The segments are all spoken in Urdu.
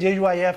JUIF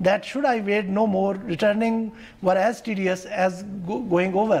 that should I wait no more returning were as tedious as going over।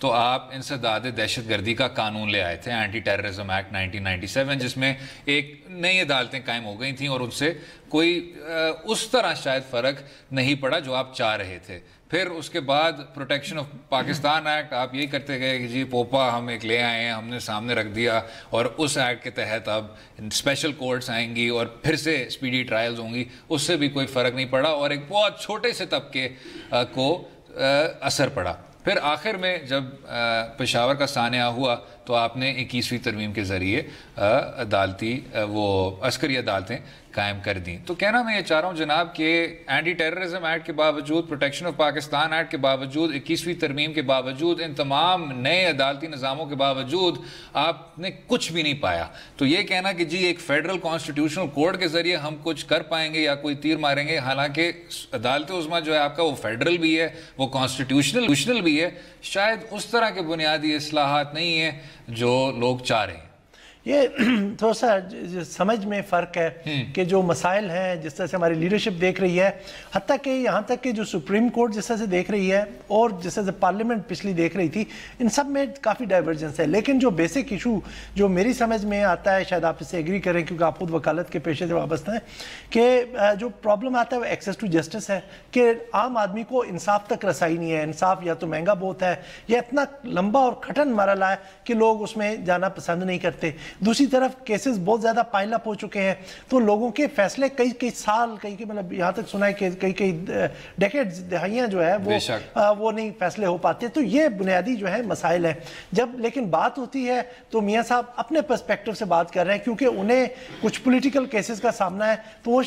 تو آپ انسداد دہشت گردی کا قانون لے آئے تھے، اینٹی ٹیررزم ایکٹ 1997، جس میں ایک نئی عدالتیں قائم ہو گئی تھیں اور ان سے کوئی اس طرح شاید فرق نہیں پڑا جو آپ چاہ رہے تھے. پھر اس کے بعد پروٹیکشن آف پاکستان ایکٹ آپ یہی کرتے گئے کہ جی پوپا ہم ایک لے آئے ہیں، ہم نے سامنے رکھ دیا، اور اس ایکٹ کے تحت اب اسپیشل کورٹس آئیں گی اور پھر سے اسپیڈی ٹرائلز ہوں گی. اس سے بھی کوئی فرق نہیں پڑا اور ایک بہت چھوٹے سے طبقے کو اثر پڑا. پھر آخر میں جب پشاور کا سانحہ ہوا تو آپ نے 21ویں ترمیم کے ذریعے عدالتی وہ عسکری عدالتیں قائم کر دیں. تو کہنا میں یہ چاہ رہا ہوں جناب کہ اینٹی ٹیررزم ایکٹ کے باوجود، پروٹیکشن آف پاکستان ایکٹ کے باوجود، 21ویں ترمیم کے باوجود، ان تمام نئے عدالتی نظاموں کے باوجود آپ نے کچھ بھی نہیں پایا. تو یہ کہنا کہ جی ایک فیڈرل کانسٹیٹیوشنل کوڈ کے ذریعے ہم کچھ کر پائیں گے یا کوئی تیر ماریں گے، حالانکہ عدالت عظمیٰ جو ہے آپ کا وہ فیڈرل بھی ہے، وہ کانسٹیٹیوشنل بھی ہے، شاید اس طرح کے بنیادی اصلاحات نہیں ہیں جو لوگ چاہ رہے ہیں. یہ تھوڑا سا سمجھ میں فرق ہے کہ جو مسائل ہیں جس طرح سے ہماری لیڈرشپ دیکھ رہی ہے، حتیٰ کہ یہاں تک کہ جو سپریم کورٹ جس طرح سے دیکھ رہی ہے اور جس طرح سے پارلیمنٹ پچھلی دیکھ رہی تھی، ان سب میں کافی ڈائیورجنس ہے. لیکن جو بیسک ایشو جو میری سمجھ میں آتا ہے، شاید آپ اس سے ایگری کریں کیونکہ آپ خود وکالت کے پیشے سے وابستہ ہیں، کہ جو پرابلم آتا ہے وہ ایکسیس ٹو جسٹس ہے، کہ عام آدمی کو انصاف تک رسائی نہیں ہے. انصاف یا تو مہنگا بہت ہے یا اتنا لمبا اور کھٹن مرحلہ ہے کہ لوگ اس میں جانا پسند نہیں کرتے. دوسری طرف کیسز بہت زیادہ پائل اپ ہو چکے ہیں تو لوگوں کے فیصلے کئی سال، مطلب یہاں تک سنا ہے کہ کئی ڈیکیڈز، دہائیاں جو ہے وہ نہیں فیصلے ہو پاتے. تو یہ بنیادی جو ہے مسائل ہیں. جب لیکن بات ہوتی ہے تو میاں صاحب اپنے پرسپیکٹو سے بات کر رہے ہیں کیونکہ انہیں کچھ پولیٹیکل کیسز کا سامنا ہے، تو وہ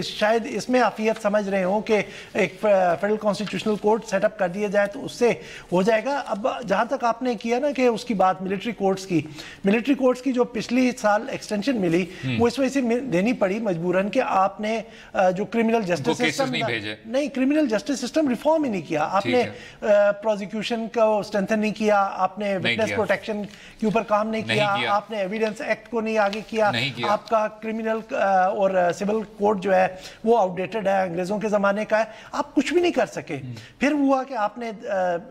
شاید اس میں عافیت سمجھ رہے ہوں کہ ایک federal constitutional court set up کر دیا جائے تو اس سے ہو جائے گا. اب جہاں تک آپ نے کیا نا کہ اس کی بات ملٹری کورٹس کی جو پچھلی سال ایکسٹینشن ملی وہ اس وجہ سے دینی پڑی مجبوراً کہ آپ نے جو کرمنل جسٹس سسٹم نہیں، کرمنل جسٹس سسٹم ریفارم ہی نہیں کیا. آپ نے پروزیکیوشن کو اسٹرینتھن نہیں کیا، آپ نے وٹنس پروٹیکشن کے اوپر کام نہیں کیا، آپ نے ایویڈنس ایکٹ کو نہیں آگے کیا. آپ کا کرمنل اور سول کوڈ جو ہے وہ آؤٹ ڈیٹڈ ہے، انگریزوں کے زمانے کا ہے. آپ کچھ بھی نہیں کر سکے. پھر ہوا کہ آپ نے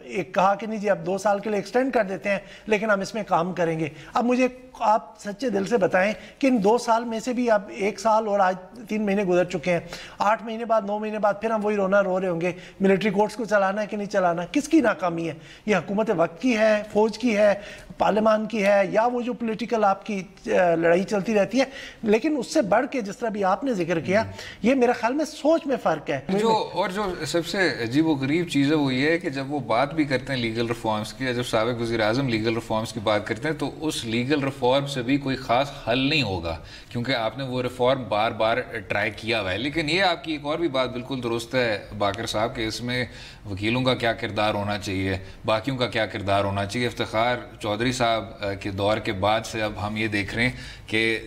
ایک کہا کہ نہیں جی اب 2 سال کے لیے ایکسٹینڈ کر دیتے ہیں لیکن ہم اس میں کام کریں گے. اب مجھے آپ سچے دل سے بتائیں کہ ان 2 سال میں سے بھی اب 1 سال اور آج 3 مہینے گزر چکے ہیں، 8 مہینے بعد 9 مہینے بعد پھر ہم وہی رونا رو رہے ہوں گے ملٹری کورٹس کو چلانا ہے کہ نہیں چلانا. کس کی ناکامی ہے؟ یہ حکومت وقت کی ہے، فوج کی ہے، پارلیمان کی ہے، یا وہ جو پولیٹیکل آپ کی لڑائی چلتی رہتی ہے؟ لیکن اس سے بڑھ کے جس طرح بھی آپ نے ذکر کیا، یہ میرے خیال میں سوچ میں فرق ہے. جو سب سے عجیب و غریب چیز ہے وہ یہ ہے کہ جب وہ بات بھی کرتے ہیں لیگل ریفارمز کی، جب سابق وزیر اعظم لیگل ریفارمز کی بات کرتے ہیں تو اس لیگل ریفارم سے بھی کوئی خاص حل نہیں ہوگا کیونکہ آپ نے وہ ریفارم بار بار ٹرائی کیا ہوا ہے. لیکن یہ آپ کی ایک اور بھی بات بالکل درست ہے باقر صاحب کہ اس میں وکیلوں کا کیا کردار ہونا چاہیے، باقیوں کا کیا کردار ہونا چاہیے. افتخار چودھری صاحب کے دور کے بعد سے اب ہم یہ دیکھ رہے ہیں کہ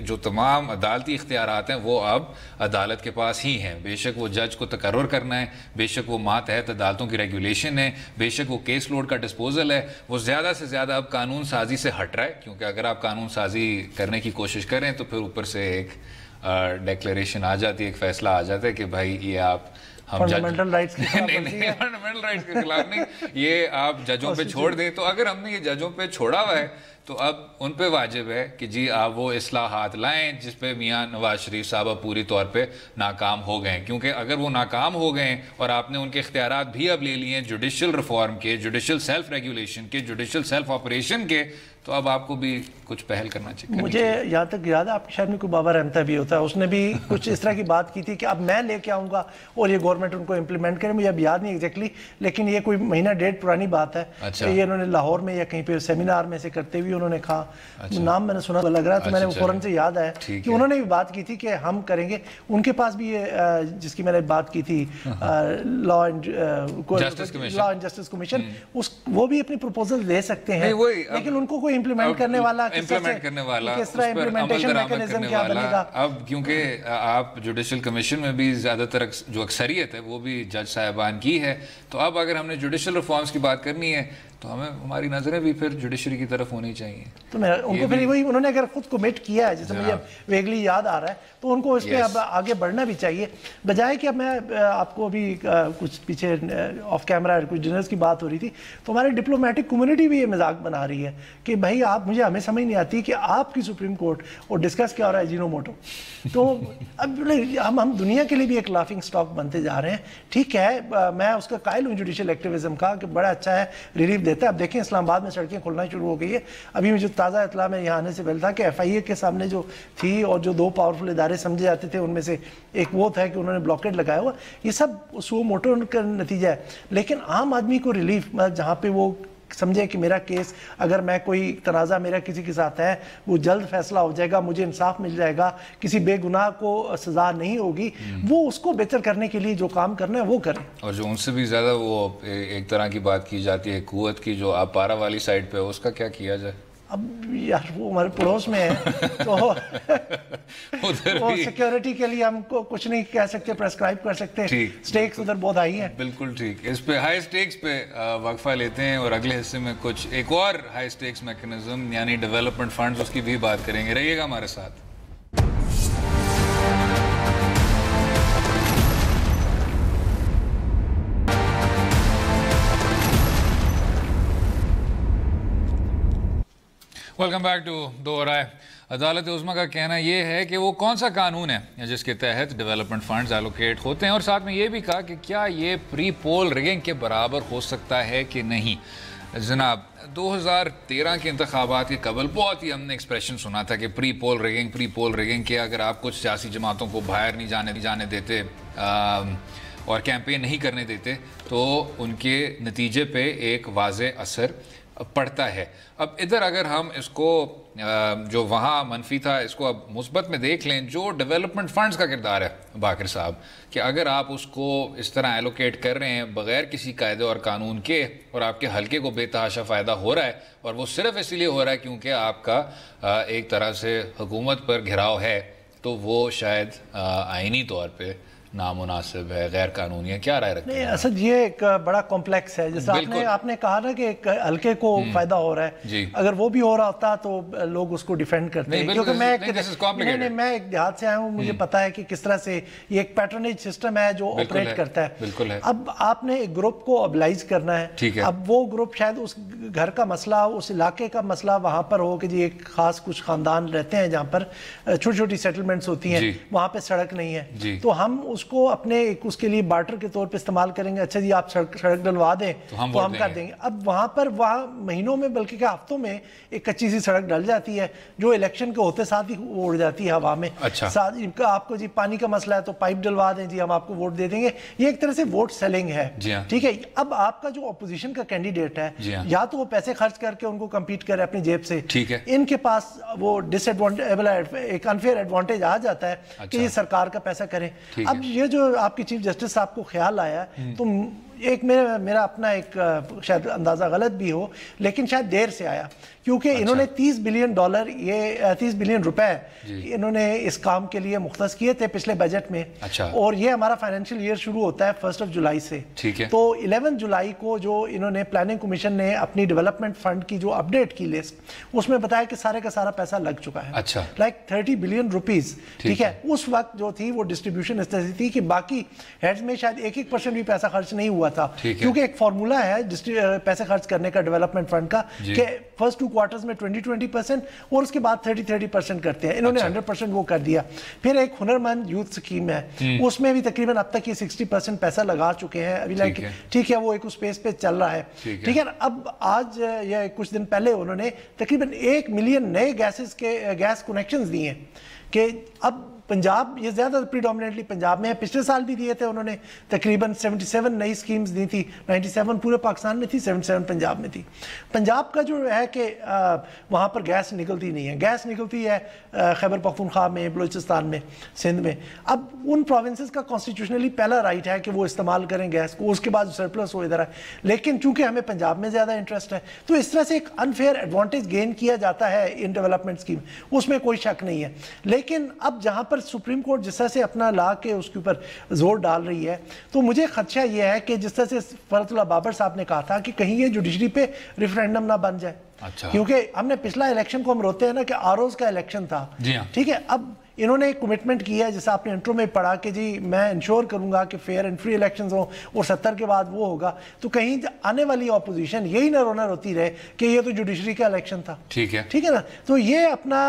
جو تمام عدالتی اختیارات ہیں وہ اب عدالت کے پاس ہی ہیں. بے شک وہ جج کو تقرر کرنا ہے، بے شک وہ ماتحت عدالتوں کی ریگولیشن ہے، بے شک وہ کیس لوڈ کا ڈسپوزل ہے، وہ زیادہ سے زیادہ اب قانون سازی سے ہٹ رہا ہے. کیونکہ اگر آپ قانون سازی کرنے کی کوشش کریں تو پھر اوپر سے ایک ڈیکلیریشن آ جاتی ہے، ایک فیصلہ آ جاتا ہے کہ بھائی یہ آپ فنڈامنٹل رائٹس فنڈامنٹل رائٹس کے خلاف نہیں، یہ آپ ججوں پہ چھوڑ دیں. تو اگر ہم نے یہ ججوں پہ چھوڑا ہوا ہے تو اب ان پہ واجب ہے کہ جی آپ وہ اصلاحات لائیں جس پہ میاں نواز شریف صاحب پوری طور پہ ناکام ہو گئے. کیونکہ اگر وہ ناکام ہو گئے اور آپ نے ان کے اختیارات بھی اب لے لیے ہیں جوڈیشل ریفارم کے، جوڈیشل سیلف ریگولیشن کے، جوڈیشل سیلف آپریشن کے، تو اب آپ کو بھی کچھ پہل کرنا چاہیے. مجھے یہاں تک یاد ہے آپ کے شاید میں کوئی بابا رحمتہ بھی ہوتا ہے، اس نے بھی کچھ اس طرح کی بات کی تھی کہ اب میں لے کے آؤں گا اور یہ گورنمنٹ ان کو امپلیمنٹ کرے. مجھے اب یاد نہیں ایگزیکٹلی، لیکن یہ کوئی مہینہ ڈیڑھ پرانی بات ہے. یہ انہوں نے لاہور میں یا کہیں پہ سیمینار میں سے کرتے ہوئے انہوں نے کہا، نام میں نے سنا لگ رہا تو میں نے فوراً سے یاد آیا کہ انہوں نے بھی بات کی تھی کہ ہم کریں گے. ان کے پاس بھی یہ جس کی میں نے بات کی تھی لا اینڈ جسٹس کمیشن، وہ بھی اپنی پروپوزل دے سکتے ہیں لیکن ان کو کوئی امپلیمنٹ کرنے والا کس طرح امپلیمنٹیشن میکانزم کیا بنے گا. اب کیونکہ آپ جوڈیشل کمیشن میں بھی زیادہ تر جو اکثریت ہے وہ بھی جج صاحبان کی ہے، تو اب اگر ہم نے جوڈیشل ریفارمز کی بات کرنی ہے تو تو ہمیں ہماری نظریں بھی پھر جوڈیشری کی طرف ہونی چاہیے. تو میں ان کو پھر وہی انہوں نے اگر خود کمٹ کیا ہے, جیسے مجھے ویگلی یاد آ رہا ہے, تو ان کو اس پہ اب آگے بڑھنا بھی چاہیے, بجائے کہ اب میں آپ کو ابھی کچھ پیچھے آف کیمرہ کچھ ڈنرز کی بات ہو رہی تھی, تو ہماری ڈپلومیٹک کمیونٹی بھی یہ مذاق بنا رہی ہے کہ بھائی آپ مجھے ہمیں سمجھ نہیں آتی کہ آپ کی سپریم کورٹ اور ڈسکس کیا ہو رہا ہے اجینوموٹو. تو اب ہم دنیا کے لیے بھی ایک لافنگ سٹاک بنتے جا رہے ہیں. ٹھیک ہے, میں اس کا قائل ہوں جوڈیشل ایکٹیویزم کا کہ بڑا اچھا ہے, ریلیف دیتا ہے. اب دیکھیں اسلام آباد میں سڑکیں کھلنا شروع ہو گئی ہے. ابھی مجھے تازہ اطلاع میں یہاں آنے سے پہلے تھا کہ ایف آئی اے کے سامنے جو تھی اور جو 2 پاورفل ادارے سمجھے جاتے تھے ان میں سے ایک وہ تھا کہ انہوں نے بلاکیڈ لگایا ہوا. یہ سب سو موٹو کا نتیجہ ہے. لیکن عام آدمی کو ریلیف, جہاں پہ وہ سمجھے کہ میرا کیس اگر میں کوئی تنازع میرا کسی کے ساتھ ہے وہ جلد فیصلہ ہو جائے گا, مجھے انصاف مل جائے گا, کسی بے گناہ کو سزا نہیں ہوگی, وہ اس کو بہتر کرنے کے لیے جو کام کرنا ہے وہ کریں. اور جو ان سے بھی زیادہ وہ ایک طرح کی بات کی جاتی ہے قوت کی, جو آپ پارا والی سائڈ پہ, اس کا کیا کیا جائے؟ اب یار وہ ہمارے پڑوس میں ہے تو وہ سیکیورٹی کے لیے ہم کو کچھ نہیں کہہ سکتے, پریسکرائب کر سکتے. سٹیکس ادھر بہت ہائی ہیں. بالکل ٹھیک. اس پہ ہائی سٹیکس پہ وقفہ لیتے ہیں اور اگلے حصے میں کچھ ایک اور ہائی سٹیکس میکنزم یعنی ڈیولپمنٹ فنڈز, اس کی بھی بات کریں گے. رہیے گا ہمارے ساتھ. ویلکم بیک ٹو دو رائے. عدالت عظمیٰ کا کہنا یہ ہے کہ وہ کون سا قانون ہے جس کے تحت ڈیولپمنٹ فنڈز ایلوکیٹ ہوتے ہیں, اور ساتھ میں یہ بھی کہا کہ کیا یہ پری پول ریگنگ کے برابر ہو سکتا ہے کہ نہیں. جناب 2013 کے انتخابات کے قبل بہت ہی ہم نے ایکسپریشن سنا تھا کہ پری پول ریگنگ کہ اگر آپ کچھ سیاسی جماعتوں کو باہر نہیں جانے دیتے اور کیمپین نہیں کرنے دیتے تو ان کے نتیجے پہ ایک واضح اثر پڑتا ہے. اب ادھر اگر ہم اس کو جو وہاں منفی تھا اس کو اب مثبت میں دیکھ لیں, جو ڈیولپمنٹ فنڈز کا کردار ہے باقر صاحب, کہ اگر آپ اس کو اس طرح ایلوکیٹ کر رہے ہیں بغیر کسی قاعدے اور قانون کے, اور آپ کے حلقے کو بے تحاشا فائدہ ہو رہا ہے, اور وہ صرف اس لیے ہو رہا ہے کیونکہ آپ کا ایک طرح سے حکومت پر گھراؤ ہے, تو وہ شاید آئینی طور پہ نامناسب ہے, غیر قانونی ہے. کیا رائے رکھتے ہیں؟ نہیں اسد یہ ایک بڑا کمپلیکس ہے. جیسے آپ نے کہا نا کہ ایک ہلکے کو فائدہ ہو رہا ہے, اگر وہ بھی ہو رہا ہوتا تو لوگ اس کو ڈیفینڈ کرتے ہیں. کیونکہ میں ایک دیہات سے آیا ہوں, مجھے پتا ہے کہ کس طرح سے یہ ایک پیٹرنیج سسٹم ہے جو آپریٹ کرتا ہے. اب آپ نے ایک گروپ کو ابلائز کرنا ہے. اب وہ گروپ شاید اس گھر کا مسئلہ, اس علاقے کا مسئلہ وہاں پر ہو کہ جی ایک خاص کچھ خاندان رہتے ہیں جہاں پر چھوٹی چھوٹی سیٹلمنٹس ہوتی ہیں, وہاں پہ سڑک نہیں ہے, تو ہم اس کو اپنے اس کے لیے بارٹر کے طور پہ استعمال کریں گے. اچھا جی آپ سڑک ڈلوا دیں تو ہم کر دیں گے. اب وہاں مہینوں میں بلکہ ہفتوں میں ایک کچی سی سڑک ڈل جاتی ہے جو الیکشن کے ہوتے ساتھ ہی اڑ جاتی ہے ہوا میں. آپ کو جی پانی کا مسئلہ ہے تو پائپ ڈلوا دیں جی ہم آپ کو ووٹ دے دیں گے. یہ ایک طرح سے ووٹ سیلنگ ہے. ٹھیک ہے, اب آپ کا جو اپوزیشن کا کینڈیڈیٹ ہے یا تو وہ پیسے خرچ کر کے ان کو کمپیٹ کرے اپنی جیب سے, ان کے پاس وہ ڈس ایڈوانٹیج ایک انفیئر ایڈوانٹیج آ جاتا ہے کہ یہ سرکار کا پیسہ کریں. اب یہ جو آپ کی چیف جسٹس صاحب کو خیال آیا تو ایک میرا اپنا ایک شاید اندازہ غلط بھی ہو لیکن شاید دیر سے آیا, کیونکہ انہوں نے $30 بلین یہ $30 بلین روپے انہوں نے اس کام کے لیے مختص کیے تھے پچھلے بجٹ میں. اور یہ ہمارا فائنینشیل ایئر شروع ہوتا ہے 1 جولائی سے. تو 11 جولائی کو جو انہوں نے پلاننگ کمیشن نے اپنی ڈیولپمنٹ فنڈ کی جو اپڈیٹ کی لسٹ, اس میں بتایا کہ سارے کا سارا پیسہ لگ چکا ہے, لائک 30 بلین روپیز. ٹھیک ہے, اس وقت جو تھی وہ ڈسٹریبیوشن اس طرح تھی کہ باقی ہیڈز میں شاید 1% بھی پیسہ خرچ نہیں ہوا تھا, کیونکہ ایک فارمولا ہے پیسے خرچ کرنے کا ڈیولپمنٹ فنڈ کا کہ فرسٹ 2 کوارٹرز میں 20% اور اس کے بعد 30% کرتے ہیں. انہوں نے 100% وہ کر دیا. پھر ایک ہنرمند یوتھ سکیم ہے, اس میں بھی تقریباً اب تک یہ 60% پیسہ لگا چکے ہیں ابھی. لائک ٹھیک ہے, وہ ایک اسپیس پہ چل رہا ہے. ٹھیک ہے, اب آج یا کچھ دن پہلے انہوں نے تقریباً 1 ملین نئے گیس کنیکشنز دیے ہیں. کہ اب پنجاب یہ زیادہ پریڈومیننٹلی پنجاب میں ہے, پچھلے سال بھی دیے تھے انہوں نے تقریباً 77 نئی سکیمز دی تھی. 97 پورے پاکستان میں تھی, 77 پنجاب میں تھی. پنجاب کا جو ہے کہ وہاں پر گیس نکلتی نہیں ہے, گیس نکلتی ہے خیبر پختونخوا میں, بلوچستان میں, سندھ میں. اب ان پروونسز کا کانسٹیٹیوشنلی پہلا رائٹ ہے کہ وہ استعمال کریں گیس کو, اس کے بعد سرپلس ہو ادھر ہے. لیکن چونکہ ہمیں پنجاب میں زیادہ انٹرسٹ ہے تو اس طرح سے ایک انفیئر ایڈوانٹیج گین کیا جاتا ہے ان ڈیولپمنٹ اسکیم, اس میں کوئی شک نہیں ہے. لیکن اب جہاں پر پر سپریم کورٹ جس طرح سے اپنا لا کے اس کے اوپر زور ڈال رہی ہے تو مجھے خدشہ یہ ہے کہ جس طرح سے فرحت اللہ بابر صاحب نے کہا تھا کہ کہیں یہ جوڈیشری پہ ریفرینڈم نہ بن جائے. کیونکہ ہم نے پچھلا الیکشن کو ہم روتے ہیں نا کہ آروز کا الیکشن تھا, ٹھیک ہے, اب انہوں نے ایک کمٹمنٹ کیا ہے جیسا آپ نے انٹرو میں پڑھا کہ جی میں انشور کروں گا کہ فیئر اینڈ فری الیکشنز ہوں اور 70 کے بعد وہ ہوگا, تو کہیں آنے والی اپوزیشن یہی نہ رونا روتی رہے کہ یہ تو جوڈیشری کا الیکشن تھا. ٹھیک ہے نا, تو یہ اپنا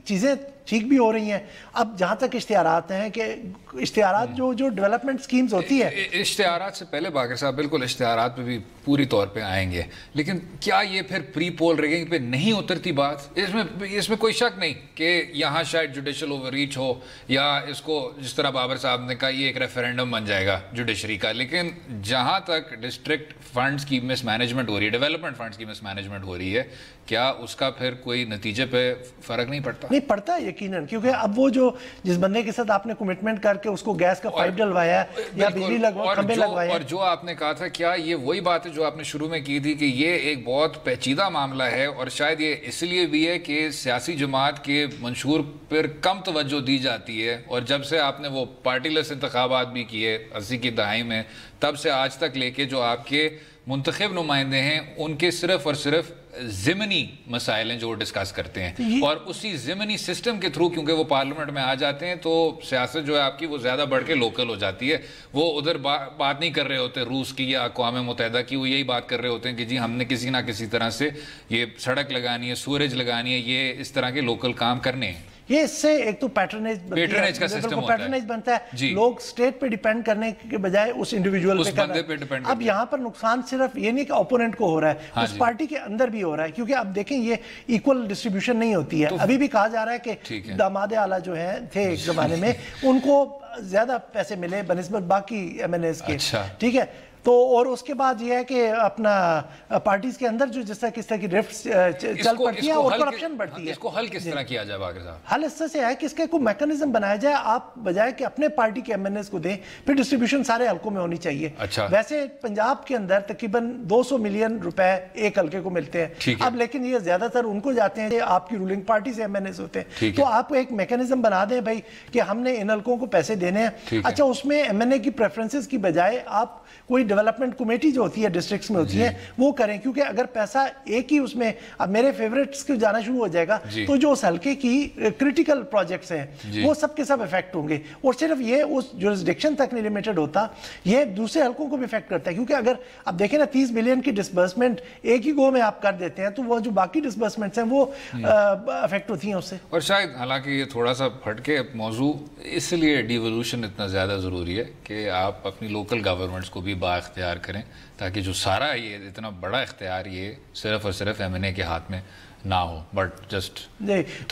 چیزیں ٹھیک بھی ہو رہی ہیں. اب جہاں تک اشتہارات ہیں کہ اشتہارات جو ڈیولپمنٹ سکیمز ہوتی ہے, اشتہارات سے پہلے باقر صاحب بالکل اشتہارات پہ بھی پوری طور پہ آئیں گے, لیکن کیا یہ پھر پری پول ریگنگ پہ نہیں اترتی بات؟ اس میں کوئی شک نہیں کہ یہاں شاید جوڈیشل اوور ریچ ہو, یا اس کو جس طرح بابر صاحب نے کہا یہ ایک ریفرینڈم بن جائے گا جوڈیشری کا, لیکن جہاں تک ڈسٹرکٹ فنڈز کی مس مینجمنٹ ہو رہی ہے, ڈیولپمنٹ فنڈز کی مس مینجمنٹ ہو رہی ہے, کیا اس کا پھر کوئی نتیجے پہ فرق نہیں پڑتا؟ نہیں پڑتا یقیناً, کیونکہ اب وہ جو جس بندے کے ساتھ آپ نے کمٹمنٹ کر کے اس کو گیس کا پائپ ڈلوایا ہے یا بجلی کھمبے لگوایا ہے, اور جو آپ نے کہا تھا, کیا یہ وہی بات ہے جو آپ نے شروع میں کی تھی کہ یہ ایک بہت پیچیدہ معاملہ ہے, اور شاید یہ اس لیے بھی ہے کہ سیاسی جماعت کے منشور پر کم توجہ دی جاتی ہے, اور جب سے آپ نے وہ پارٹی لیس انتخابات بھی کیے 80 کی دہائی میں, تب سے آج تک لے کے جو آپ کے منتخب نمائندے ہیں ان کے صرف اور صرف ضمنی مسائل ہیں جو وہ ڈسکس کرتے ہیں, اور اسی ضمنی سسٹم کے تھرو کیونکہ وہ پارلیمنٹ میں آ جاتے ہیں تو سیاست جو ہے آپ کی وہ زیادہ بڑھ کے لوکل ہو جاتی ہے. وہ ادھر بات نہیں کر رہے ہوتے روس کی یا اقوام متحدہ کی, وہ یہی بات کر رہے ہوتے ہیں کہ جی ہم نے کسی نہ کسی طرح سے یہ سڑک لگانی ہے, سورج لگانی ہے, یہ اس طرح کے لوکل کام کرنے ہیں. یہ اس سے ایک تو پیٹرنیج کا سسٹم بنتا ہے, لوگ سٹیٹ پہ ڈیپینڈ کرنے کے بجائے اس انڈیویجول پہ کر رہے ہیں. اب یہاں پر نقصان صرف یہ نہیں کہ اوپوننٹ کو ہو رہا ہے, اس پارٹی کے اندر بھی ہو رہا ہے, کیونکہ اب دیکھیں یہ ایکول ڈسٹریبیوشن نہیں ہوتی ہے. ابھی بھی کہا جا رہا ہے کہ داماد اعلیٰ جو ہیں تھے ایک زمانے میں ان کو زیادہ پیسے ملے بنسبت باقی ایم این ایز کے, ٹھیک ہے. تو اور اس کے بعد یہ ہے کہ اپنا پارٹیز کے اندر جو جس طرح کس طرح کی ریفٹس چل پڑتی ہیں اور کرپشن بڑھتی ہے, اس کو حل کس طرح کیا جائے باقر صاحب؟ حل اس سے ہے کہ اس کا کوئی میکنزم بنایا جائے, آپ بجائے کہ اپنے پارٹی کے ایم این ایز کو دیں, پھر ڈسٹریبیوشن سارے حلقوں میں ہونی چاہیے. ویسے پنجاب کے اندر تقریباً 200 ملین روپے ایک حلقے کو ملتے ہیں اب, لیکن یہ زیادہ تر ان کو جاتے ہیں آپ کی رولنگ پارٹی سے ایم این ایز ہوتے ہیں. تو آپ ایک میکنزم بنا دیں بھائی کہ ہم نے ان حلقوں کو پیسے دینے ہیں, اچھا اس میں ایم این اے کی پریفرنسز کی بجائے آپ کوئی ڈیولپمنٹ کمیٹی جو ہوتی ہے ڈسٹرکٹس میں ہوتی ہے وہ کریں, کیونکہ اگر پیسہ ایک ہی اس میں اب میرے فیوریٹس کو جانا شروع ہو جائے گا تو جو اس حلقے کی کرٹیکل پروجیکٹس ہیں وہ سب کے سب افیکٹ ہوں گے, اور صرف یہ اس جورسڈکشن تک نہیں لمیٹڈ ہوتا, یہ دوسرے حلقوں کو بھی افیکٹ کرتا ہے. کیونکہ اگر اب دیکھیں نا 30 بلین کی ڈسبرسمنٹ ایک ہی گو میں آپ کر دیتے ہیں تو وہ جو باقی ڈسبرسمنٹس ہیں وہ افیکٹ ہوتی ہیں اس سے. اور شاید حالانکہ یہ تھوڑا سا پھٹ کے موضوع اس لیے ڈیولوشن اتنا زیادہ ضروری ہے کہ آپ اپنی لوکل گورنمنٹس کو بھی بااختیار کریں, تاکہ جو سارا یہ اتنا بڑا اختیار یہ صرف اور صرف ایم این اے کے ہاتھ میں نہ ہو, بٹ جسٹ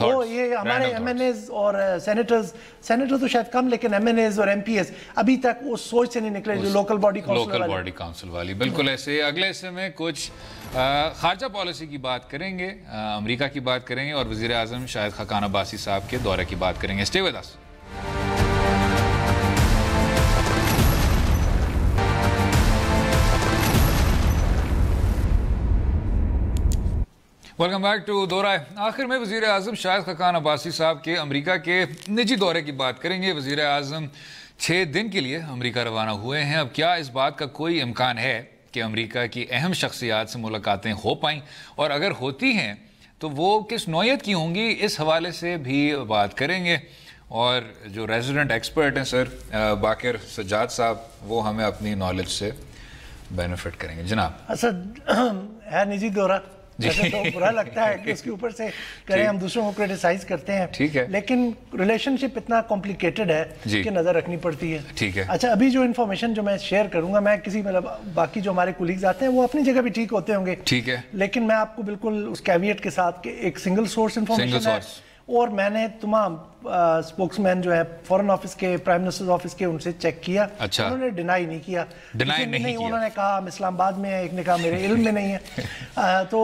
وہ یہ ہمارے ایم این ایز اور سینیٹر تو شاید کم, لیکن ایم این ایز اور ایم پی ایز ابھی تک اس سوچ سے نہیں نکلے جو لوکل باڈی کاؤنسل والی. بالکل ایسے اگلے حصے میں کچھ خارجہ پالیسی کی بات کریں گے, امریکہ کی بات کریں گے, اور وزیر اعظم شاہد خاقان عباسی صاحب کے دورے کی بات کریں گے. Stay with us. Welcome back to دورہ. آخر میں وزیر اعظم شاہد خاقان عباسی صاحب کے امریکہ کے نجی دورے کی بات کریں گے. وزیر اعظم 6 دن کے لیے امریکہ روانہ ہوئے ہیں. اب کیا اس بات کا کوئی امکان ہے کہ امریکہ کی اہم شخصیات سے ملاقاتیں ہو پائیں, اور اگر ہوتی ہیں تو وہ کس نوعیت کی ہوں گی, اس حوالے سے بھی بات کریں گے. اور جو ریزیڈنٹ ایکسپرٹ ہیں سر باقر سجاد صاحب, وہ ہمیں اپنی نالج سے بینیفٹ کریں گے. جناب اسد ہے نجی دورہ, جیسے تو برا لگتا ہے کہ اس کے اوپر سے کریں, ہم دوسروں کو کریٹیسائز کرتے ہیں, ٹھیک ہے, لیکن ریلیشن شپ اتنا کمپلیکیٹڈ ہے کہ نظر رکھنی پڑتی ہے. ٹھیک ہے. اچھا ابھی جو انفارمیشن جو میں شیئر کروں گا, میں کسی مطلب باقی جو ہمارے کولیگز آتے ہیں وہ اپنی جگہ بھی ٹھیک ہوتے ہوں گے, ٹھیک ہے, لیکن میں آپ کو بالکل اس کیویٹ کے ساتھ کہ ایک سنگل سورس انفارمیشن ہے, اور میں نے تمام اسپوکس مین جو ہے فورن آفس کے, پرائم منسٹر آفس کے, ان سے چیک کیا, انہوں نے ڈینائی نہیں کیا. انہوں نے کہا ہم اسلام آباد میں ہیں, ایک نے کہا میرے علم میں نہیں ہے. تو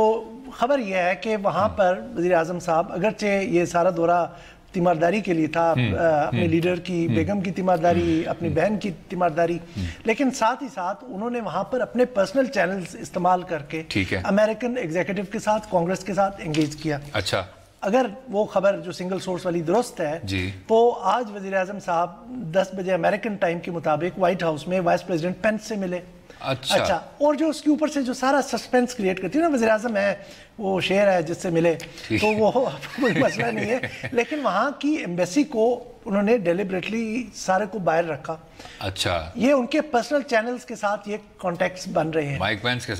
خبر یہ ہے کہ وہاں پر وزیر اعظم صاحب اگرچہ یہ سارا دورہ تیمارداری کے لیے تھا, اپنے لیڈر کی بیگم کی تیمارداری, اپنی بہن کی تیمارداری, لیکن ساتھ ہی ساتھ انہوں نے وہاں پر اپنے پرسنل چینلز استعمال کر کے امریکن ایگزیکٹو کے ساتھ, کانگریس کے ساتھ انگیج کیا. اچھا, اگر وہ خبر جو سنگل سورس والی درست ہے تو آج وزیر اعظم صاحب 10 بجے امریکن ٹائم کے مطابق وائٹ ہاؤس میں وائس پریزیڈنٹ پینس سے ملے. اچھا, اور جو اس کے اوپر سے جو سارا سسپینس کریٹ کرتی ہے نا, وزیر اعظم ہے وہ شیر ہے جس سے ملے, تو وہ کوئی مسئلہ نہیں ہے, لیکن وہاں کی ایمبیسی کو انہوں نے ڈیلیبریٹلی سارے کو باہر رکھا. اچھا, یہ ان کے پرسنل چینلز کے ساتھ یہ کانٹیکٹس بن رہے ہیں, مائک پینس کے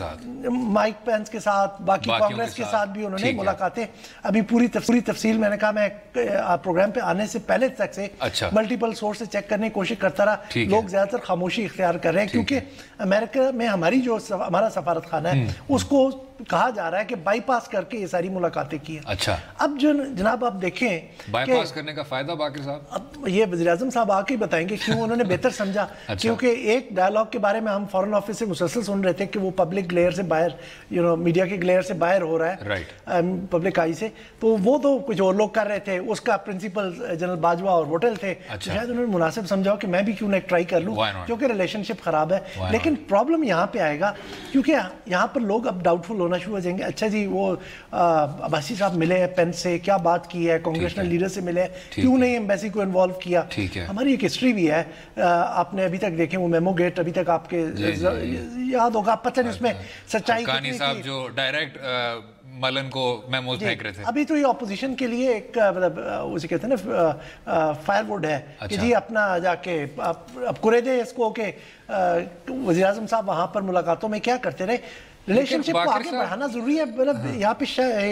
ساتھ, باقی کانگریس کے ساتھ بھی انہوں نے ملاقاتیں. ابھی پوری تفصیل میں نے کہا میں پروگرام پہ آنے سے پہلے تک سے ملٹیپل سورس سے چیک کرنے کی کوشش کرتا رہا. لوگ زیادہ تر خاموشی اختیار کر رہے ہیں کیونکہ امریکہ میں ہماری جو ہمارا سفارت خانہ ہے اس کو کہا جا رہا ہے کہ بائی پاس کر کے یہ ساری ملاقاتیں کی ہیں. اچھا, اب جو جناب آپ دیکھیں بائی پاس کرنے کا فائدہ باقر صاحب اب یہ وزیر اعظم صاحب آ کے بتائیں گے کیوں انہوں نے بہتر سمجھا. کیونکہ ایک ڈائلاگ کے بارے میں ہم فارن آفس سے مسلسل سن رہے تھے کہ وہ پبلک گلیئر سے باہر میڈیا کے گلیئر سے باہر ہو رہا ہے پبلک آئی سے, تو وہ تو کچھ اور لوگ کر رہے تھے. اس کا پرنسپل جنرل باجوہ اور ہوٹل تھے, شاید انہوں نے مناسب سمجھا کہ میں بھی کیوں نہ ایک ٹرائی کر لوں کیونکہ ریلیشن شپ خراب ہے. لیکن پرابلم یہاں پہ آئے گا کیونکہ یہاں پر لوگ اب ڈاؤٹ فل ہونا شروع ہو جائیں گے. اچھا جی, وہ عباسی صاحب ملے ہیں پینس سے, کیا بات کی ہے, کانگریشنل لیڈر سے ملے, کیوں نہیں ایمبیسی کو انوالو کیا. ہماری ایک ہسٹری بھی ہے, آپ نے ابھی تک دیکھیں وہ میمو گیٹ ابھی تک آپ کے یاد ہوگا, پتہ نہیں اس میں سچائی کانی صاحب جو ڈائریکٹ ملن کو میموز پھینک رہے تھے. ابھی تو یہ اپوزیشن کے لیے ایک مطلب اسے کہتے ہیں نا فائر ووڈ ہے کہ جی اپنا جا کے اب کرے دے اس کو کہ وزیر اعظم صاحب وہاں پر ملاقاتوں میں کیا کرتے رہے. ریلیشن شپ کو آگے بڑھانا ضروری ہے مطلب یہاں پہ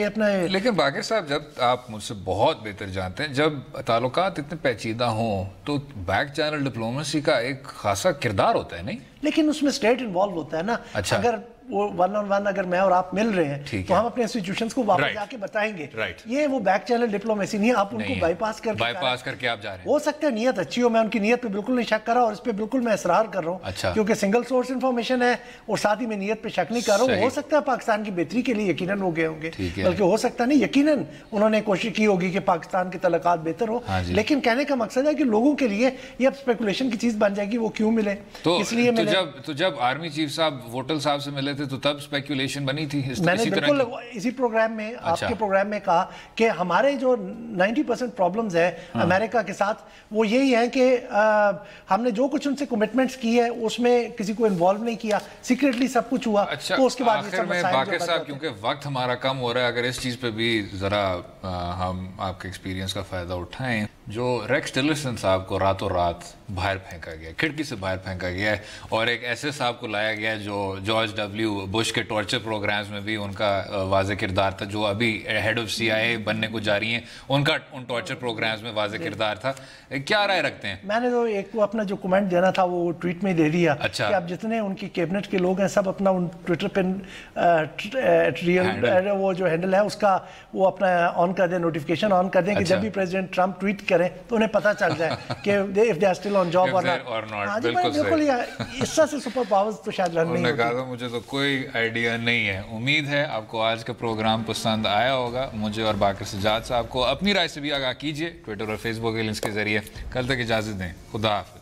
اپنا. لیکن باقر صاحب جب آپ مجھ سے بہت بہتر جانتے ہیں, جب تعلقات اتنے پیچیدہ ہوں تو بیک چینل ڈپلومیسی کا ایک خاصا کردار ہوتا ہے نہیں؟ لیکن اس میں اسٹیٹ انوالو ہوتا ہے نا. اگر وہ ون آن ون اگر میں اور آپ مل رہے ہیں تو ہم اپنے انسٹیٹیوشنز کو واپس جا کے بتائیں گے. یہ وہ بیک چینل ڈپلومیسی نہیں ہے, آپ ان کو بائی پاس کر کے آپ جا رہے ہیں. ہو سکتا ہے نیت اچھی ہو, میں ان کی نیت پہ بالکل نہیں شک کر رہا اور اس پہ بالکل میں اصرار کر رہا ہوں کیونکہ سنگل سورس انفارمیشن ہے اور ساتھ ہی میں نیت پہ شک نہیں کر رہا ہوں. ہو سکتا ہے پاکستان کی بہتری کے لیے یقیناً ہو گئے ہوں گے, بلکہ ہو سکتا نہیں یقیناً انہوں نے کوشش کی ہوگی کہ پاکستان کے تعلقات بہتر ہو. لیکن کہنے کا مقصد ہے کہ لوگوں کے لیے یہ اب اسپیکولیشن کی چیز بن جائے گی وہ کیوں ملے, اس لیے تو جب آرمی چیف صاحب ووٹل صاحب سے ملے تھے تو تب اسپیکولیشن بنی تھی. میں نے بالکل اسی پروگرام میں آپ کے پروگرام میں کہا کہ ہمارے جو 90% پرابلمز ہیں امریکہ کے ساتھ وہ یہی ہیں کہ ہم نے جو کچھ ان سے کمٹمنٹس کی ہے اس میں کسی کو انوالو نہیں کیا, سیکریٹلی سب کچھ ہوا. تو اس کے بعد آخر میں باقر صاحب کیونکہ وقت ہمارا کم ہو رہا ہے, اگر اس چیز پہ بھی ذرا ہم آپ کے ایکسپیرینس کا فائدہ اٹھائیں. جو ریکس ٹلرسن صاحب کو راتوں رات باہر پھینکا گیا, کھڑکی سے باہر پھینکا گیا ہے, اور ایک ایسے صاحب کو لایا گیا جو جارج ڈبلیو بش کے ٹارچر پروگرامز میں بھی ان کا واضح کردار تھا, جو ابھی ہیڈ آف CIA بننے کو جا رہی ہیں ان کا ان ٹارچر پروگرامز میں واضح کردار تھا. کیا رائے رکھتے ہیں؟ میں نے تو ایک اپنا جو کمنٹ دینا تھا وہ ٹویٹ میں دے دیا کہ اب جتنے ان کی کیبنٹ کے لوگ ہیں سب اپنا ان ٹویٹر پہ وہ جو ہینڈل ہے اس کا وہ اپنا آن کر دیں, نوٹیفیکیشن آن کر دیں کہ جب بھی پریزیڈنٹ ٹرمپ ٹویٹ کریں تو انہیں پتہ چل جائے کہ if they are still on job or not. بالکل اس سے سپر پاورز تو شاید رن نہیں ہوتی. کہا مجھے تو کوئی آئیڈیا نہیں ہے. امید ہے آپ کو آج کا پروگرام پسند آیا ہوگا. مجھے اور باقر سجاد صاحب کو اپنی رائے سے بھی آگاہ کیجیے ٹویٹر اور فیس بک کے لنکس کے ذریعے. کل تک اجازت دیں, خدا حافظ.